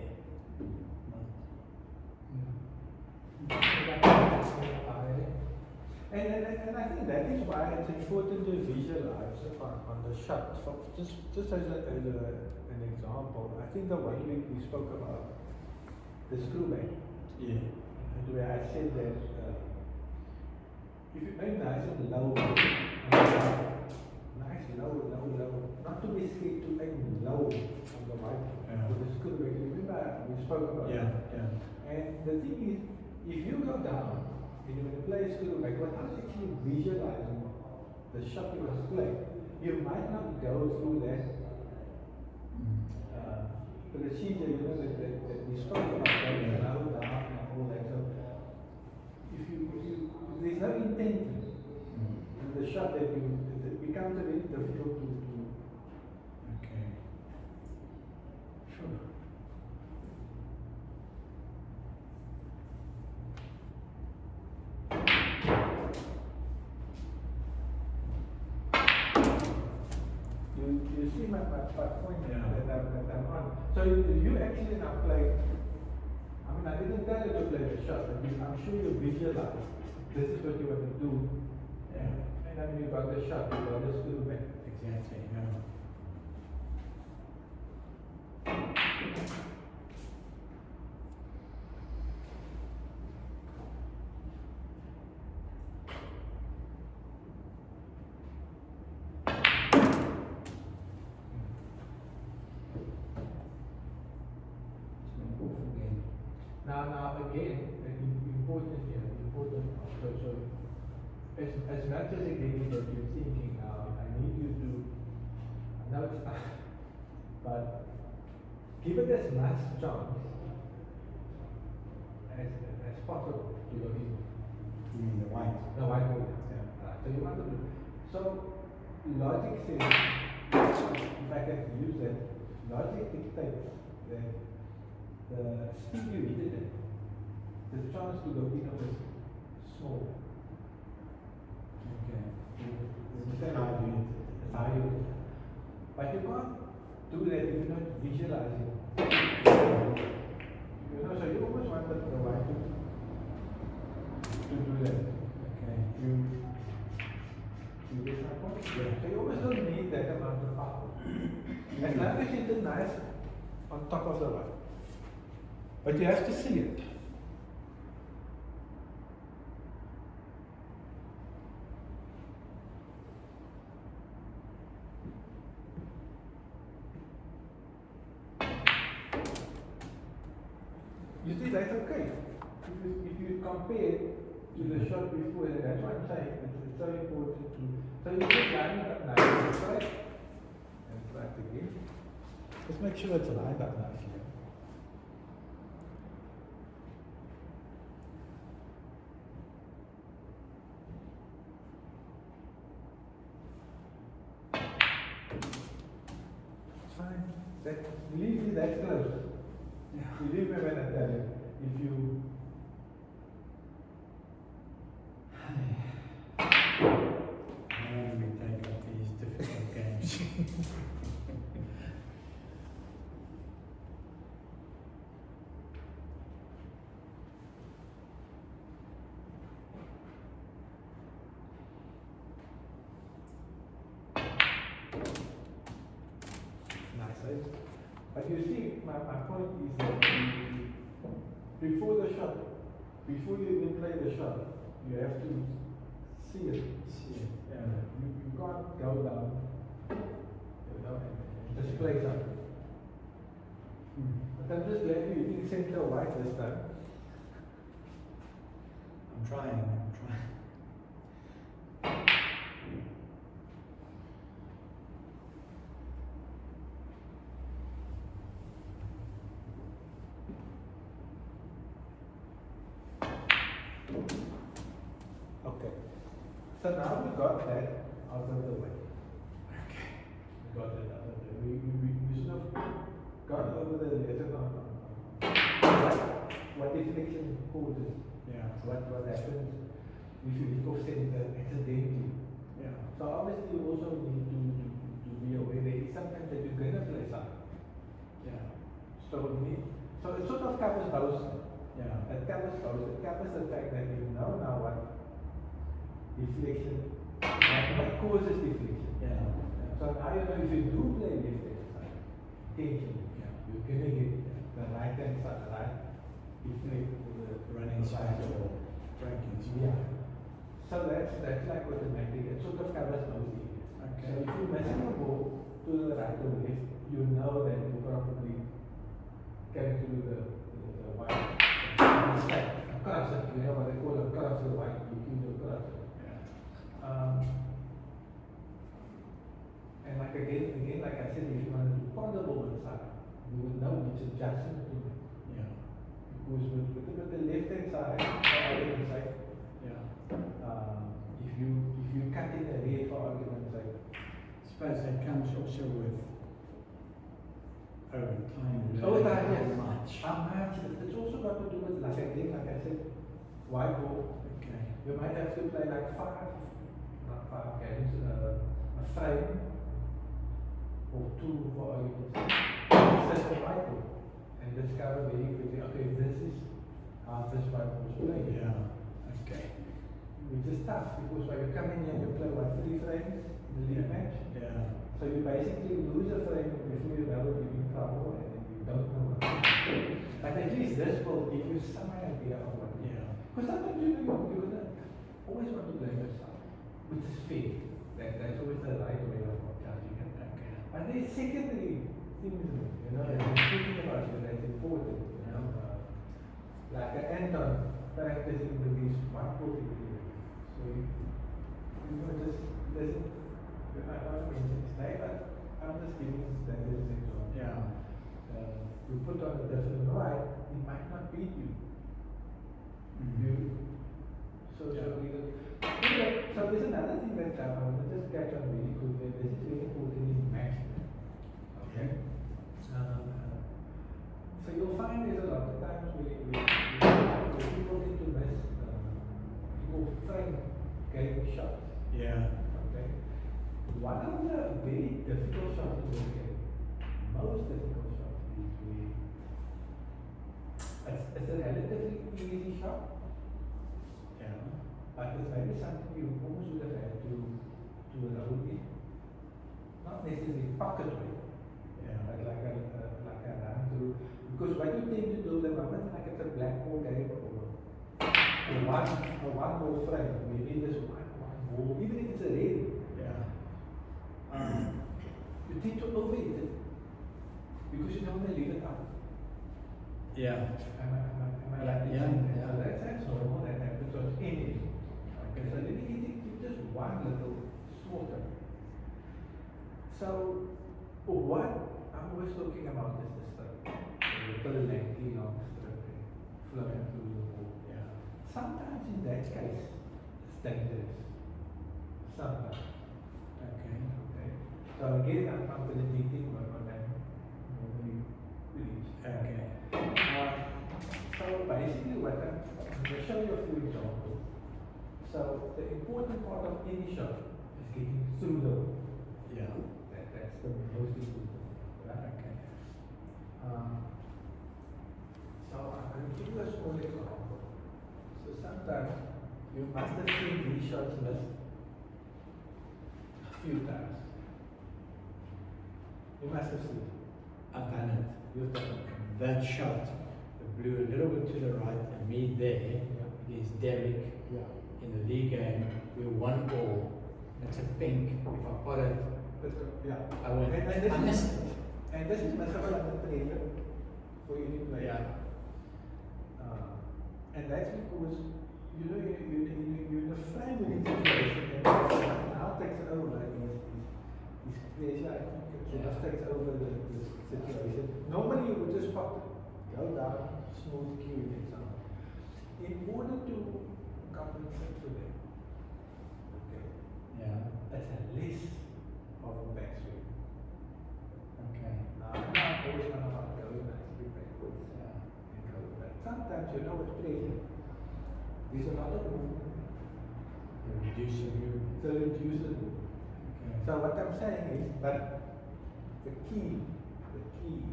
And I think that is why it's important to visualize on the shot. So just as an example, I think the one week we spoke about the screw back, Yeah. and where I said that if you aim nice and low, nice low, not to be scared to aim low on the white with the screw back. Remember we spoke about Yeah. that? Yeah. And the thing is, if you go down and you're going to play a screw back without actually visualizing the shot you must play, you might not go through that procedure, you know, that we spoke about, going low, down, and all that. So, if there's no intent in the shot that it becomes a very difficult to Okay. Sure. You see my point Yeah. that I'm on. So you actually now play. I mean, I didn't tell you to play the shot, but I'm sure you visualize this is what you want to do. Yeah. And then you got the shot, you got the screw back. Exactly. Yeah. Now again, important here, important. So as much as again that you're thinking now, I need you to. I know it's not, but give it as much chance as possible to your game. You mean the white? No, I know that. Yeah. So you want to do. So logic says, if I can use that, logic dictates that the speed you hit it at, the chance to go in of is small. Okay. Understand how you hit it? That's how you hit it. But you can't do that if you're not visualizing. You know, so you always want the white to do that. Okay. You get my point? Yeah. So you always don't need that amount of power. As long as you do nice on top of the white. But you have to see it. You see, that's okay. If you compare it to the shot before, that's what I'm saying. It's so important to. So you just line it up nice, right? And back again. Just make sure it's lined up nicely. It's fine. Believe me, that's close. Believe me when I tell you, if you. How do we take up these difficult games? Nice, right? But you see, my point is that before the shot, before you even play the shot, you have to see it. See it. Yeah. You can't go down, you know, and display something. But I'm just glad you didn't center white this time. I'm trying. Okay. So now we got that out of the way. Okay. We got that out of the way. We sort of got over the lesson on what deflection causes. Yeah. What happens if you hit off center accidentally. Yeah. So obviously you also need to be aware there is sometimes that you're gonna play something. Yeah. So it sort of covers both. Yeah. It covers both. It covers the fact that you know now what deflection, what causes deflection. Yeah. So now you know if you do play left hand side, tension, Yeah. you're gonna get the right hand side, right? Deflect the Running side or breaking side. Yeah. So that's like automatic. It sort of covers both areas. Okay. So if you're missing a ball to the right or left, you know that you probably can do the white. Across it, you know what they call across the white, you can do across it. Yeah. And like again, like I said, if you want to do on the ball side, you would know which adjustment to make. Yeah. Because with the left hand side, or right hand side, Yeah. if you cut in a red for argument's sake, Suppose that comes also with over time. over time, learning yes. how much. How much? It's also got to do with like again, like I said, white ball. Okay. You might have to play like not five games, a frame or two for argument's sake. Set a white ball and discover very quickly, okay, this is how this white ball is played. Yeah. Okay. Which is tough because when you come in here, you play what, 3 frames in the league match? Yeah. So you basically lose a frame before you know you're in trouble and then you don't know what to do. But at least this will give you some idea of what to do. Yeah. Because sometimes you're gonna always want to blame yourself, which is fair. That's always the right way of judging it. Okay. But there's secondary things, you know, Yeah. and thinking about it, that's important. You know, like Anton practicing with these 140 videos. So you know, just listen. I don't mention his name, but I'm just giving that as an example. Yeah. You put on a different right, he might not beat you. So anyway, so there's another thing that I want to just catch on really quickly. This is very important in matching. Okay. So you'll find there's a lot of times where people need to miss people frame game shots. Yeah. Okay. One of the very difficult shots in this game, most difficult shots, is where it's a relatively easy shot. Yeah. But it's maybe something you almost would have had to roll in. Not necessarily pocket way, Yeah. Am I Yeah, right in yeah, saying that? yeah. So that's normal, and happens on any. Okay, so let me give just one little slaughter. So, what I'm always talking about is the strip. The little lengthy long strip flowing through the wall. Yeah. Sometimes in that case, it's dangerous. Sometimes. Okay. Okay. So again, I'm going to dig in on that. Normally, release. Okay. So basically, what I'm going to show you a few examples. So the important part of any shot is getting through the wall. Yeah. That's the most important thing, right? Okay. So I'm going to give you a small example. So sometimes you must have seen these shots missed a few times. You must have seen it. I've done it. You've done it. That shot, the blue a little bit to the right, and me there is Derek Yeah. in the league game. We're 1-1. It's a pink. If I put it, Yeah. I win. And this I is- missed it. And this is missable under pressure for any player. Yeah. And that's because you're in a family situation, and now takes over his pressure. I think it sort of takes over the situation. Normally you would just pop it, go down, smooth cue, and so on. In order to compensate for that, okay, Yeah. that's a less of a backswing. Okay. Now, I'm not always going to go nicely backwards. Yeah. And go back. Sometimes you know it's pressure. There's a lot of movement. Reduce the movement. So reduce the movement. Okay. So what I'm saying is, but the key is,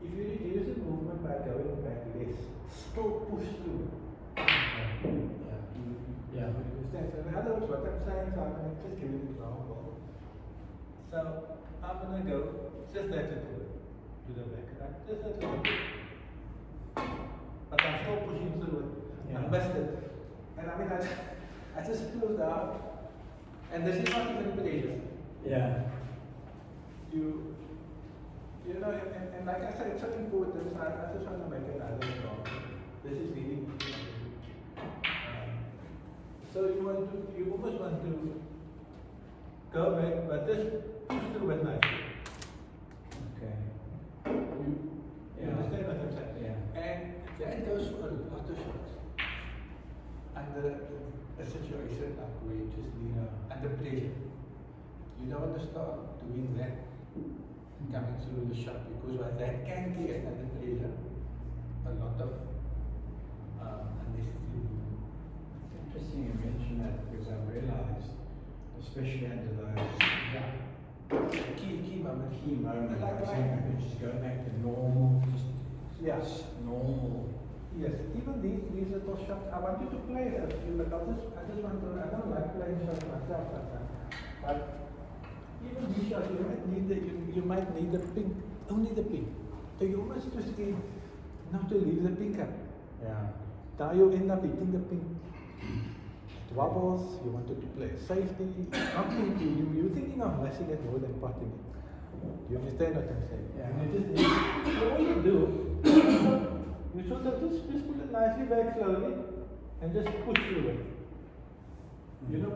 if you reduce the movement by going back less, still push through. Okay. You Yeah. understand? So in other words, what I'm saying, so I'm going to just give you an example. So I'm going to go just that little bit to the back, right? Just that little bit. But I'm still pushing through it. I Yeah. missed it. And I mean, I just closed out. And this is not even pressure. Yeah. You know, and like I said, it's so important. So I just want to make another example. This is really so you almost want to go back, but just push through it nicely. Okay. You understand what I'm saying? Yeah. And that goes for a lot of shots. Under a situation like where you just need under pressure. You don't want to start doing that coming through the shot because what that can create under pressure a lot of unnecessary movement. It's interesting you mention that because I realized, especially under those Key moment. key moments, Like- I think I could just go back to normal, just Yes. normal. Yes, even these little shots, I want you to play a few, but I just want to, I don't like playing shots myself sometimes. But even these shots, you might need the pink, only the pink. So you almost just need not to leave the pink up. Yeah. Now you end up hitting the pink. It wobbles, you wanted to play safety, not thinking, you're thinking of missing it more than potting it. Do you understand what I'm saying? Yeah. And you just need, so all you do, you sort of just put it nicely back slowly and just push through it. You know,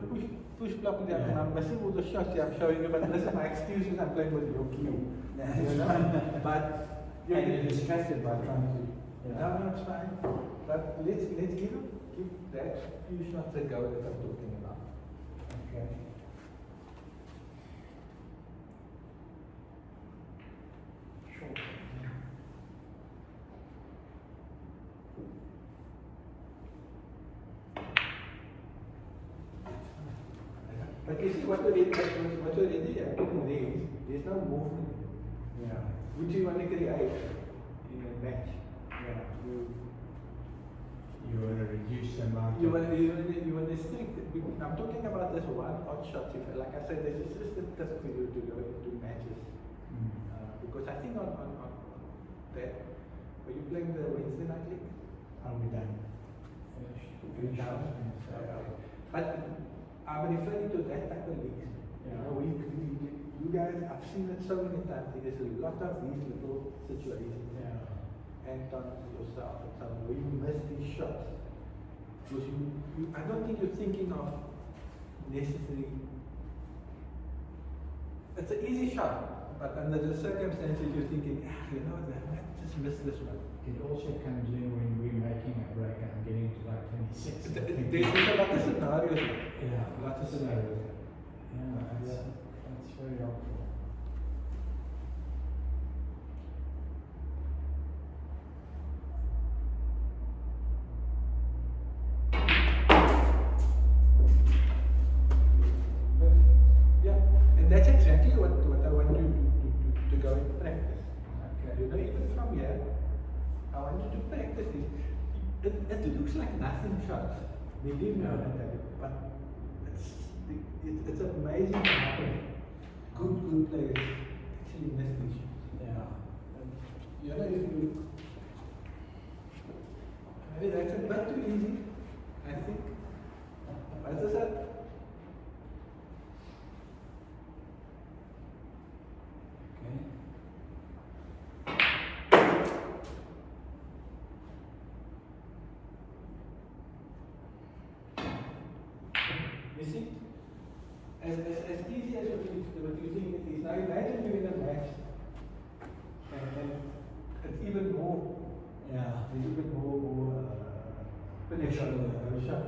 push properly. Yeah. I'm missing all the shots here I'm showing you, but listen, my excuse is I'm playing with your cue. You know? But And you're distracted by trying to. no, it's fine. But let's give that few shots a go that I'm talking about. Okay. Sure. But you see what you're already happening there is, there's no movement. Yeah. Which you want to create in a match. Yeah. You want to reduce the amount. You want to restrict it. I'm talking about this one odd shot. Like I said, this is just a tip for you to go into matches. Because I think on that, were you playing the Wednesday night league? Are we done? Finish down. But I'm referring to that type of leagues. You know, you guys, I've seen it so many times. There's a lot of these little situations. Yeah. Anton, yourself, and someone where you miss these shots. Because I don't think you're thinking of necessarily. It's an easy shot, but under the circumstances you're thinking, you know, I just missed this one. It also comes in when we're making a break and I'm getting to like 26. There's a lot of scenarios. Yeah, Lots of scenarios. Yeah, that's very helpful. Yeah, and that's exactly what I want you to go and practice. Okay. You know, even from here, I want you to practice this. It looks like nothing shots, believe me, but it's amazing how good players actually miss these shots. Yeah. And, you know, if you maybe that's a bit too easy, I think. As I said, Okay. you see, as easy as what you think it is. Now imagine you're in a match, and it's even more, there's even more pressure, shot.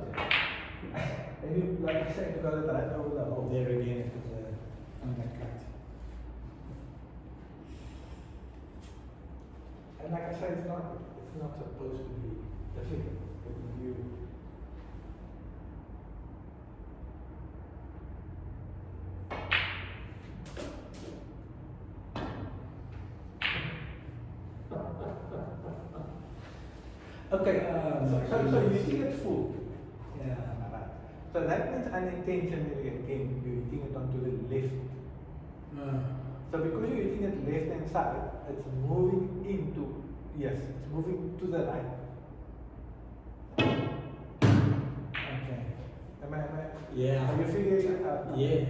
And you, like I said, you got it right over the hole. There again, it was an undercut. And like I said, it's not supposed to be difficult. But you, okay, so you see it full. Yeah. Alright. So that means unintentionally again you're hitting it onto the left. So because you're hitting it left hand side, it's moving into, yes, it's moving to the right. Okay. Am I? Yeah. Are you figuring it out? now? Yeah.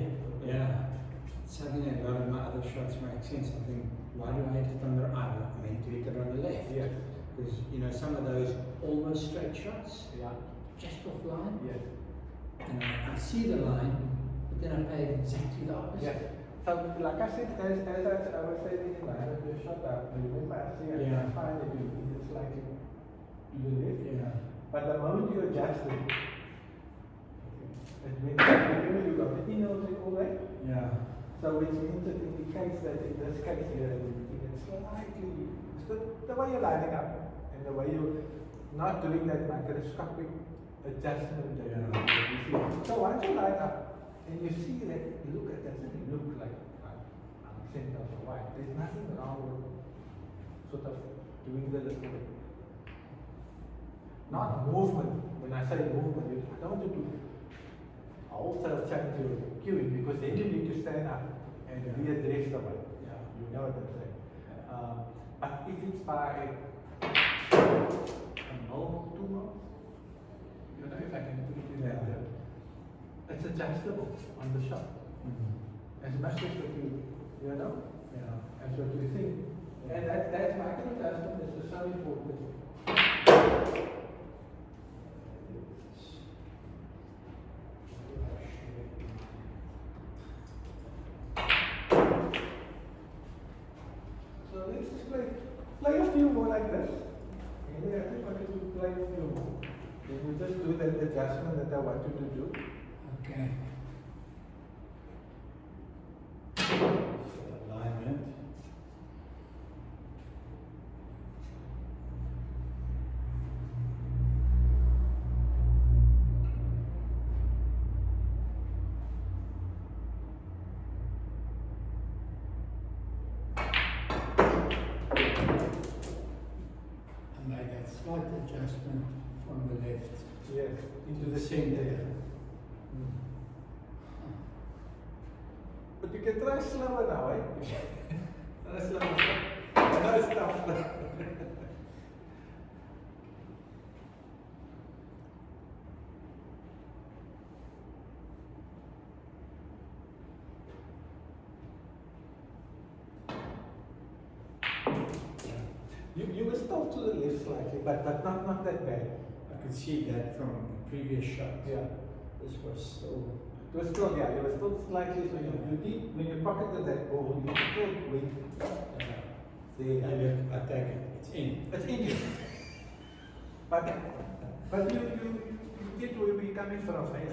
Suddenly a lot of my other shots make sense. I think, why do I hit it on the right? I meant to hit it on the left. Yes. Because, you know, some of those almost straight shots, Yeah. just off line, Yes. and I see the line, but then I play exactly the opposite. Yes. So like I said, as I was saying in line, the shot out, remember I say Yeah. I find that you hit it slightly to the left. Yeah. But the moment you adjust it, remember you got the inner all right? Yeah. So which means it indicates that in this case here, it's slightly, it's the way you're lining up and the way you're not doing that microscopic adjustment that you see. So once you line up and you see that, look, it doesn't look like centers or white. There's nothing wrong with sort of doing the little, not movement. When I say movement, I don't want you to wholesale change your cueing because then you need to stand up and readdress the way. Yeah. You know what I'm saying. But if it's by a mil, 2 mils, you know, if I can put it in that, it's adjustable on the shot. As much as what you know, as what you think. And that's micro adjustment is so important. So let's just play a few more like this. Okay, I just want you to play a few more. Then you just do that adjustment that I want you to do. Okay. Alignment. I made that slight adjustment from the left Yes, into the center. center. But you can try slower now, eh? Try slower. I know it's tough. You were still to the left slightly, but not that bad. I could see that from the previous shot. Yeah. This was still. It was still, yeah, you were still slightly, so you did, when you pocketed that ball, you still went there. And look, I take it. It's in. It's in you. But you get where we're coming from, right?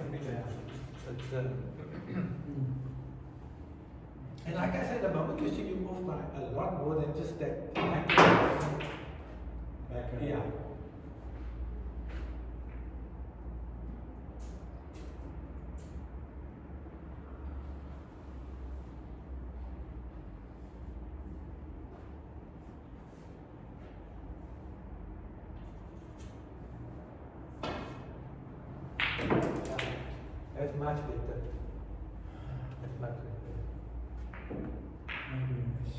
It's, and like I said, the moment you see you move by a lot more than just that. Back Yeah. That's much better. That's much better. My goodness.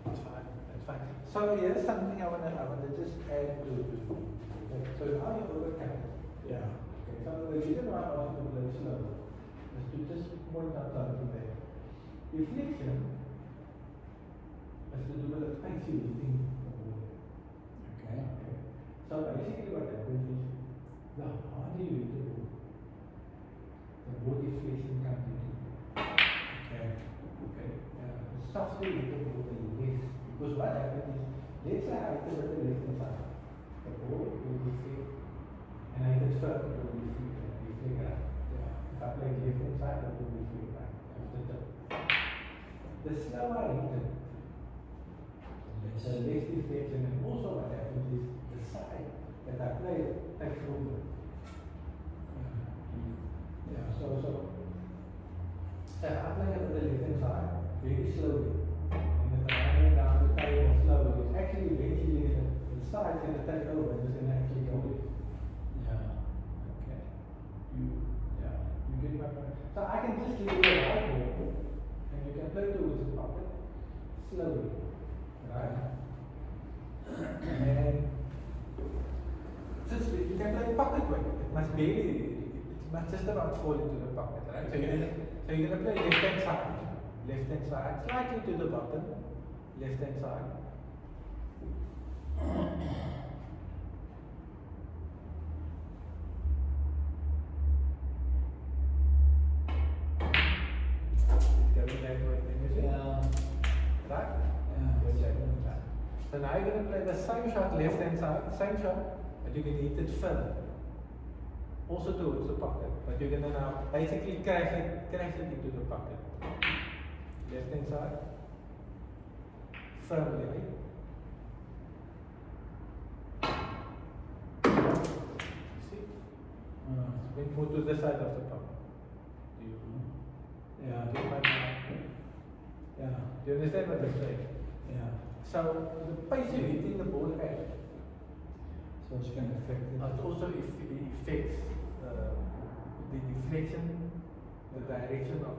That's fine. That's fine. So here's something I wanna just add to. So now you overcome. Yeah. Okay. So the reason why I want to play slow is to just point out something there. Reflection has to do with the pace you think. Okay. Okay. So basically what happens is the harder you hit the ball, the more deflection comes into it. Okay. Okay. The softer you hit the ball, the less. Because what happens is, let's say I hit it with the left hand side. The ball will deflect, and I hit it firm, it will deflect right. Yeah. If I play left hand side, it will deflect right. After that. The slower I hit it, the less deflection, and also what happens is the side that I play takes over. Yeah. So if I play it with the left hand side very slowly, and if I'm running down the table slowly, it's actually eventually the side's going to take over and it's going to actually go in. Yeah. Okay. Yeah. You get my point? So I can just give you a right ball, and you can play towards the pocket slowly, right? And since you can play pocket way, it must just about fall into the pocket, right? So you're gonna play left hand side, slightly to the bottom, left hand side. It's going that way, then you see? Yeah. Right? Yeah. Exactly. So now you're going to play the same shot left hand side, same shot, but you're going to hit it firm. Also towards the pocket, but you're going to now basically crash it into the pocket. Left hand side, firmly. See? Then move to the side of the pocket. Do you? Yeah. Get my mind? Yeah. Do you understand what I'm saying? Yeah. So the pace you're hitting the ball at, So it's going to affect it. it also affects the deflection, the direction of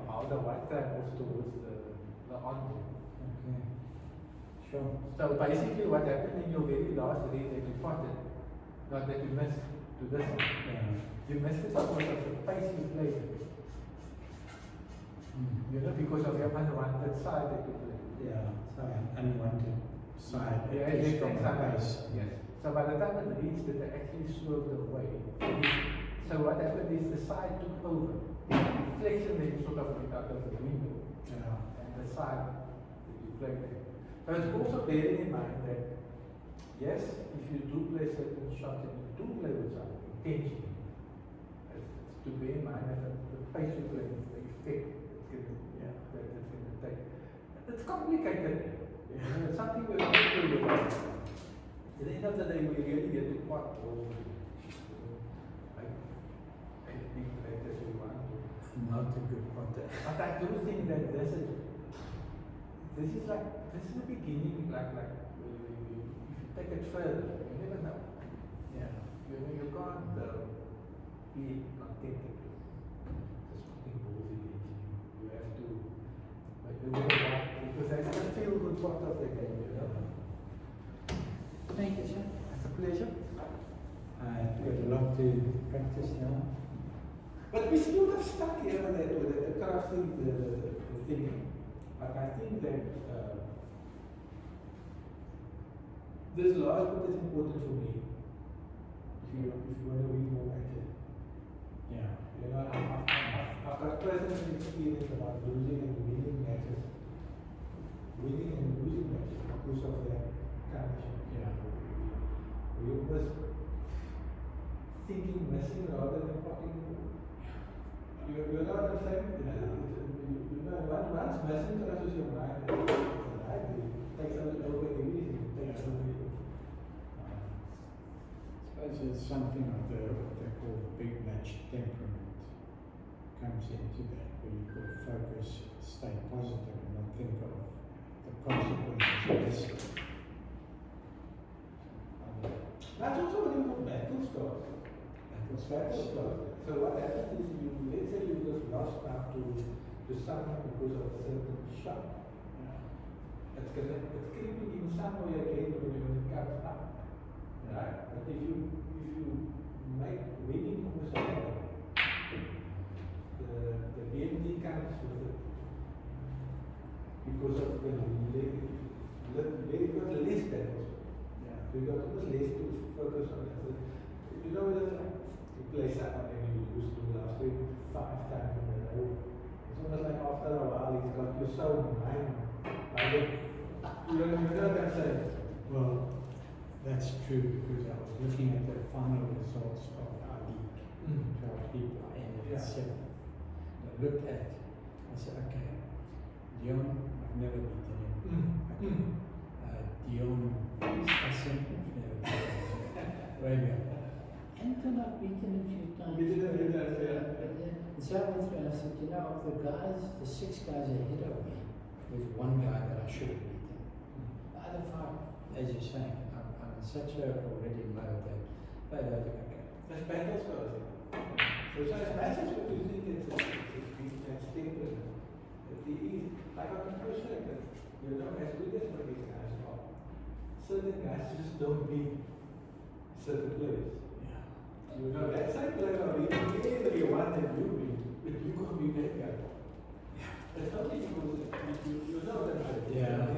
how the white travels towards the on. Okay. Sure. So basically what happened in your very last read that you potted, not that you missed to this one. Yeah. You missed it because of the pace you played. You know, because of your unwanted side that you played. Yeah. Sorry, unwanted side. Yeah, at least left hand from the side. base. Yes. So by the time it reached it, they actually swerved away. So what happened is the side took over. Deflection then sort of went out of the window. Yeah. And the side that you played there. So it's also bearing in mind that, yes, if you do play certain shots and you do play with some intention, it's to bear in mind that the pace you play, the effect that it's going to take. It's complicated. You know, it's something we're not doing about. At the end of the day, we really get to pot all I think that is we want to. Not a good potter. But I do think that this is the beginning, like if you take it further, you never know. Yeah. You know, you can't be contented with just putting part of the game, you know. Thank you, sir. It's a pleasure. I've got a lot to practice now. But we still got stuck here with the crafting, the thinking. But I think that this last bit is important for me. If you want to win more matches. Yeah. You know, I've got personal experience about losing and winning matches. Winning and losing matches because of that connection. Yeah. We always thinking missing rather than fucking. You know what I'm saying? You know, once missing crosses your mind, it takes over everything. It takes over everything. I suppose there's something of what they call the big match temperament comes into that, where you've got to focus, stay positive, and not think of the consequences of this. That's also what you call battle scars. Battle scars. So what happens is let's say you just lost out to someone because of a certain shot. It's creeping in some way again when it comes up. Right? But if you make winning almost a habit, the BMT comes with it because of the very got less battles. So you got almost less to focus on. So, you know, you play someone and you lose the last 5 times in a row. It's almost like after a while he's got you so mind. You know what I'm saying? Well, that's true because I was looking at the final results of our league. 12 people, I ended at 7. I looked at, I said, okay, Dion, I've never beaten him. Okay. Dion Stassen, I've never beaten him. Radio. Anton, I've beaten a few times. And so I went through and I said, you know, of the guys, the 6 guys ahead of me, there's one guy that I should have beaten. The other 5, as you're saying, I'm in such a already mode that okay. That's battle scars. So as much as what you think it's temperament, it is, like I can say that, you know, as good as what these guys are, certain guys just don't beat certain players. Yeah. You know, that same player really want that you beat, but you can't beat that guy. It's only because you know that. Yeah.